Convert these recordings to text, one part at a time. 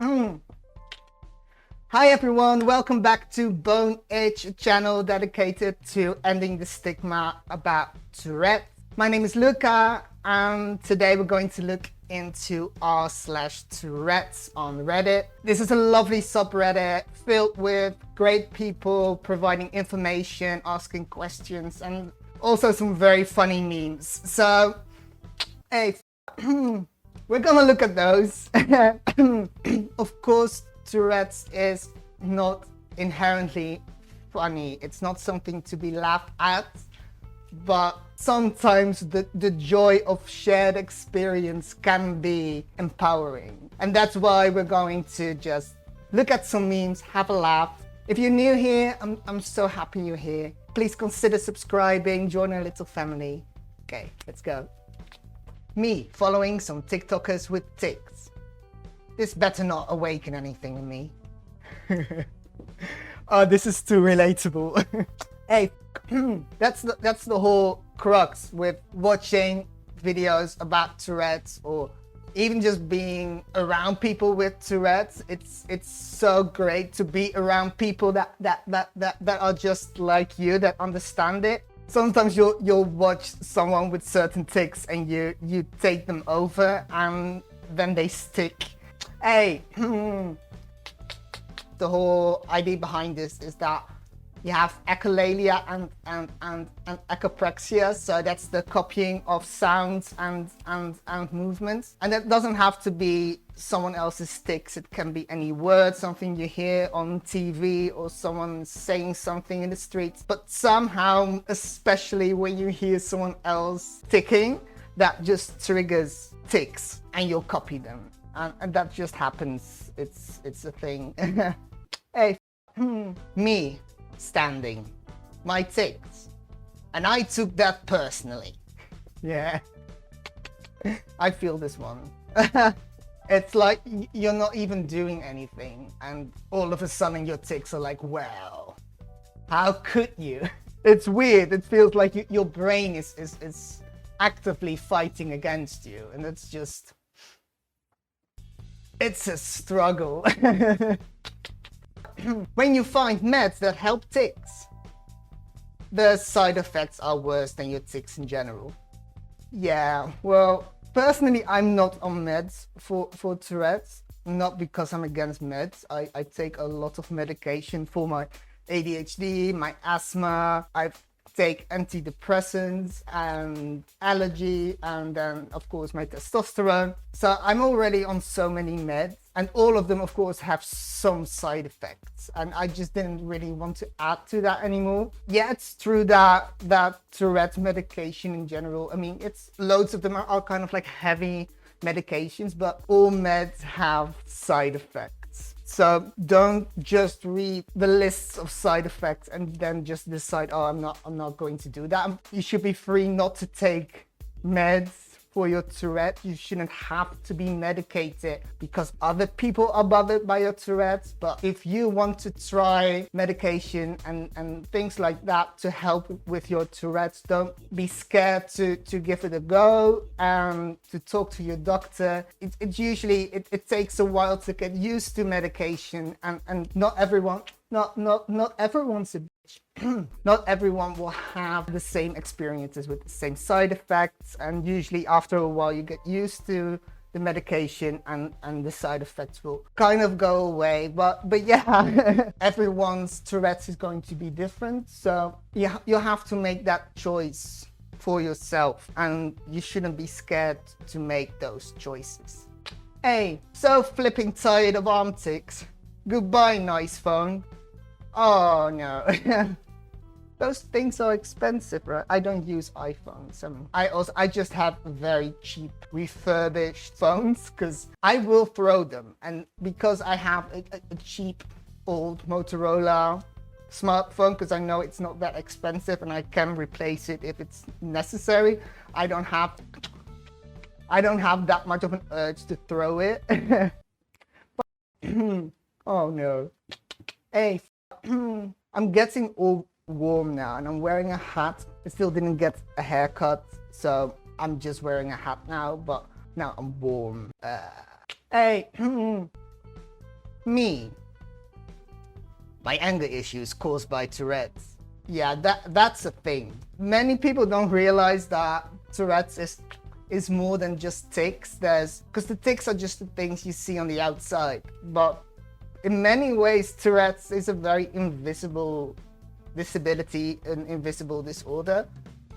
Mm. Hi everyone, welcome back to Boneitch, a channel dedicated to ending the stigma about Tourette. My name is Luca, and today we're going to look into r/Tourettes on Reddit. This is a lovely subreddit filled with great people providing information, asking questions, and also some very funny memes. So, hey, we're gonna look at those. Of course, Tourette's is not inherently funny. It's not something to be laughed at, but sometimes the joy of shared experience can be empowering. And that's why we're going to just look at some memes, have a laugh. If you're new here, I'm so happy you're here. Please consider subscribing, join our little family. Okay, let's go. Me following some TikTokers with tics. This better not awaken anything in me. Oh, this is too relatable. Hey, that's the whole crux with watching videos about Tourette's, or even just being around people with Tourette's. It's so great to be around people that are just like you, that understand it. Sometimes you'll watch someone with certain tics and you take them over and then they stick. Hey, the whole idea behind this is that you have echolalia and echopraxia, so that's the copying of sounds and movements. And that doesn't have to be someone else's tics. It can be any word, something you hear on TV, or someone saying something in the streets. But somehow, especially when you hear someone else ticking, that just triggers tics and you'll copy them. And that just happens. It's a thing. Hey, me standing, my tics, and I took that personally. Yeah, I feel this one. It's like you're not even doing anything, and all of a sudden your tics are like, well, how could you? It's weird. It feels like your brain is actively fighting against you, and it's just, it's a struggle. When you find meds that help tics, the side effects are worse than your tics in general. Yeah, well, personally, I'm not on meds for Tourette's, not because I'm against meds. I take a lot of medication for my ADHD, my asthma. I take antidepressants and allergy, and then of course my testosterone. So I'm already on so many meds, and all of them of course have some side effects, and I just didn't really want to add to that anymore. Yeah, it's true that Tourette medication in general, I mean, it's loads of them are kind of like heavy medications, but all meds have side effects. So don't just read the lists of side effects and then just decide, oh, I'm not going to do that. You should be free not to take meds for your Tourette. You shouldn't have to be medicated because other people are bothered by your Tourette's. But if you want to try medication and things like that to help with your Tourette's, don't be scared to give it a go and to talk to your doctor. It usually takes a while to get used to medication, and not everyone's a not everyone will have the same experiences with the same side effects, and usually after a while you get used to the medication and the side effects will kind of go away. But yeah, everyone's Tourette's is going to be different, so you have to make that choice for yourself, and you shouldn't be scared to make those choices. Hey, so flipping tired of arm tics. Goodbye, nice phone. Oh no. Those things are expensive, right? I don't use iPhones. I just have very cheap refurbished phones because I will throw them. And because I have a cheap old Motorola smartphone, because I know it's not that expensive and I can replace it if it's necessary, I don't have that much of an urge to throw it. Oh no. Hey, I'm getting all warm now and I'm wearing a hat. I still didn't get a haircut, so I'm just wearing a hat now, but now I'm warm. Hey, Me, my anger issues caused by Tourette's. Yeah, that's a thing. Many people don't realize that Tourette's is more than just tics. Because the tics are just the things you see on the outside. But in many ways, Tourette's is a very invisible disability, an invisible disorder.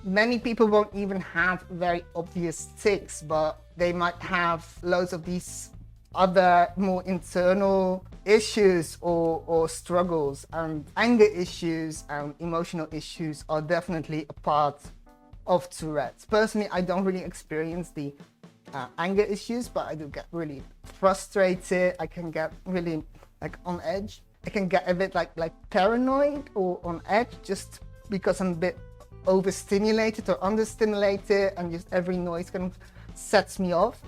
Many people won't even have very obvious tics, but they might have loads of these other more internal issues or struggles, and anger issues and emotional issues are definitely a part of Tourette's. Personally, I don't really experience the anger issues, but I do get really frustrated. I can get really like on edge. I can get a bit like paranoid or on edge just because I'm a bit overstimulated or understimulated, and just every noise kind of sets me off.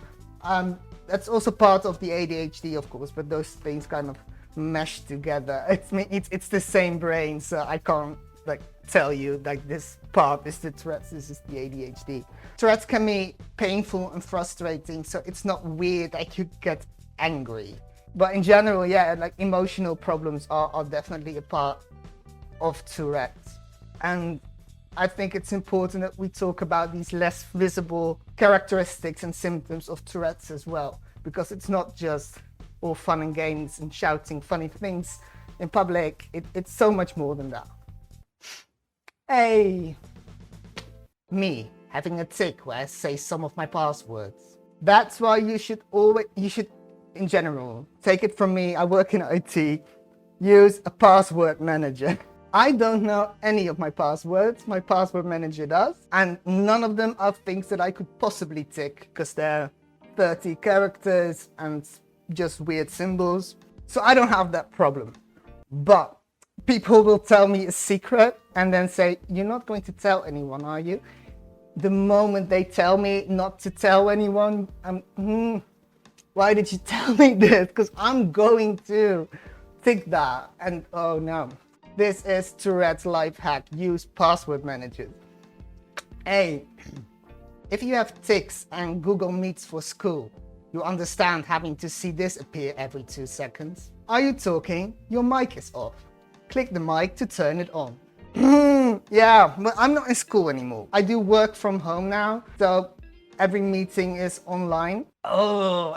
That's also part of the ADHD, of course, but those things kind of mesh together. It's the same brain, so I can't like tell you like this part is the Tourette's, this is the ADHD. Tourette's can be painful and frustrating, so it's not weird that you get angry. But in general, yeah, like emotional problems are definitely a part of Tourette's. And I think it's important that we talk about these less visible characteristics and symptoms of Tourette's as well, because it's not just all fun and games and shouting funny things in public. It's so much more than that. Hey, me having a tic where I say some of my passwords. That's why you should in general, take it from me, I work in IT, use a password manager. I don't know any of my passwords, my password manager does, and none of them are things that I could possibly tick because they're 30 characters and just weird symbols. So I don't have that problem. But people will tell me a secret and then say, you're not going to tell anyone, are you? The moment they tell me not to tell anyone, why did you tell me this? Because I'm going to tick that, and oh no. This is Tourette's life hack. Use password managers. Hey, if you have tics and Google Meets for school, you understand having to see this appear every 2 seconds. Are you talking? Your mic is off. Click the mic to turn it on. Yeah, but I'm not in school anymore. I do work from home now, so every meeting is online. Oh,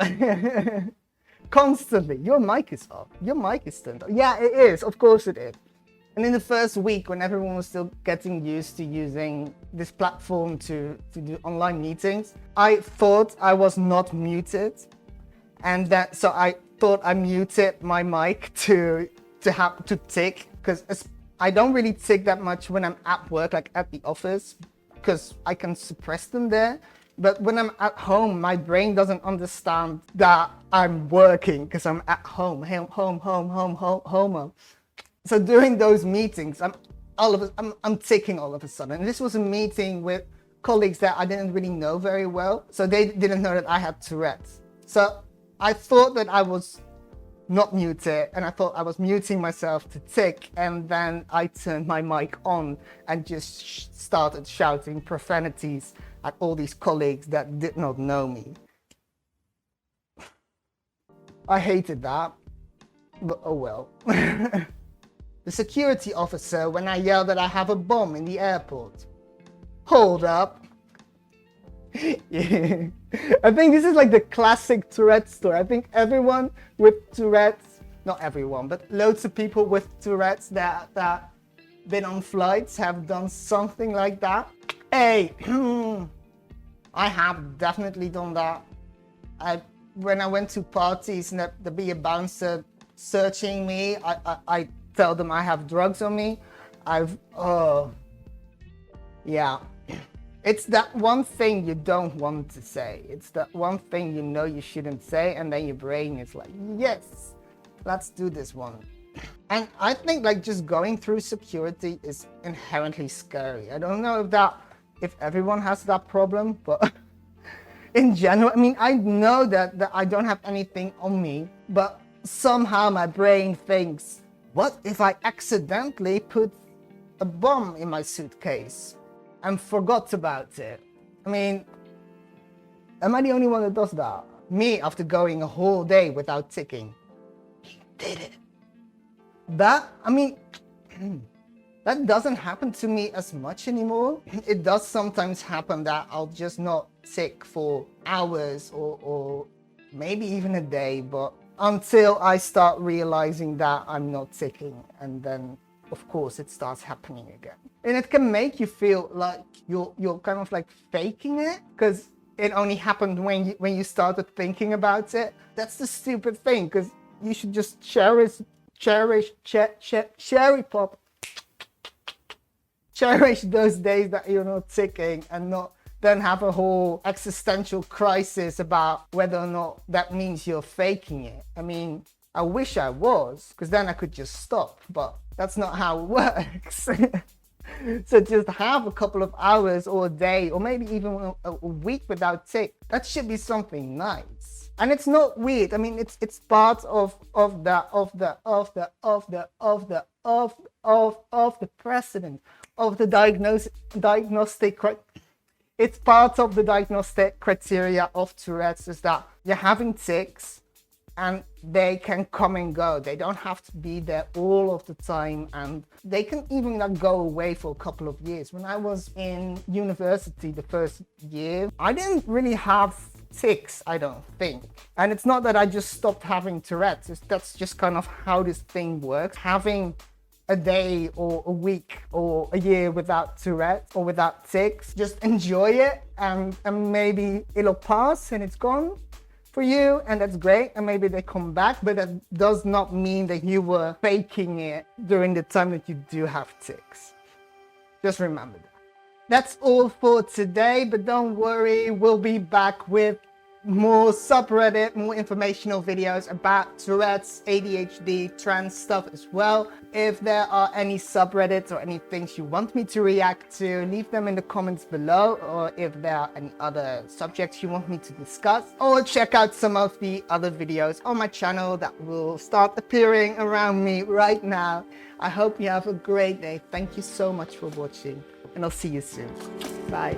constantly. Your mic is off. Your mic is turned on. Yeah, it is. Of course it is. And in the first week, when everyone was still getting used to using this platform to do online meetings, I thought I was not muted. And so I thought I muted my mic to tick, because I don't really tick that much when I'm at work, like at the office, because I can suppress them there. But when I'm at home, my brain doesn't understand that I'm working because I'm at home. So during those meetings, I'm ticking all of a sudden. And this was a meeting with colleagues that I didn't really know very well. So they didn't know that I had Tourette's. So I thought that I was not muted, and I thought I was muting myself to tick. And then I turned my mic on and just started shouting profanities at all these colleagues that did not know me. I hated that, but oh well. The security officer when I yelled that I have a bomb in the airport. Hold up. Yeah. I think this is like the classic Tourette story. I think everyone with Tourette's, not everyone, but loads of people with Tourette's that been on flights have done something like that. Hey, I have definitely done that. When I went to parties and there'd be a bouncer searching me, I tell them I have drugs on me. Yeah. It's that one thing you don't want to say. It's that one thing you know you shouldn't say, and then your brain is like, yes, let's do this one. And I think like just going through security is inherently scary. I don't know if everyone has that problem, but in general, I mean, I know that I don't have anything on me, but somehow my brain thinks, what if I accidentally put a bomb in my suitcase and forgot about it? I mean, am I the only one that does that? Me, after going a whole day without ticking. did it. That, I mean, that doesn't happen to me as much anymore. It does sometimes happen that I'll just not tick for hours or maybe even a day, but until I start realizing that I'm not ticking, and then of course it starts happening again. And it can make you feel like you're kind of like faking it, because it only happened when you started thinking about it. That's the stupid thing, because you should just cherish those days that you're not ticking, and not then have a whole existential crisis about whether or not that means you're faking it. I mean, I wish I was, because then I could just stop, but that's not how it works. So just have a couple of hours or a day, or maybe even a week without tick. That should be something nice. And it's not weird. I mean, it's part of the precedent of the diagnostic. It's part of the diagnostic criteria of Tourette's, is that you're having tics and they can come and go. They don't have to be there all of the time, and they can even go away for a couple of years. When I was in university the first year, I didn't really have tics, I don't think. And it's not that I just stopped having Tourette's. That's just kind of how this thing works. Having a day or a week or a year without Tourette's or without tics, just enjoy it, and maybe it'll pass and it's gone for you, and that's great, and maybe they come back, but that does not mean that you were faking it during the time that you do have tics. Just remember that. That's all for today, but don't worry, we'll be back with more subreddit, more informational videos about Tourette's, ADHD, trans stuff as well. If there are any subreddits or any things you want me to react to, leave them in the comments below, or if there are any other subjects you want me to discuss, or check out some of the other videos on my channel that will start appearing around me right now. I hope you have a great day. Thank you so much for watching, and I'll see you soon. Bye.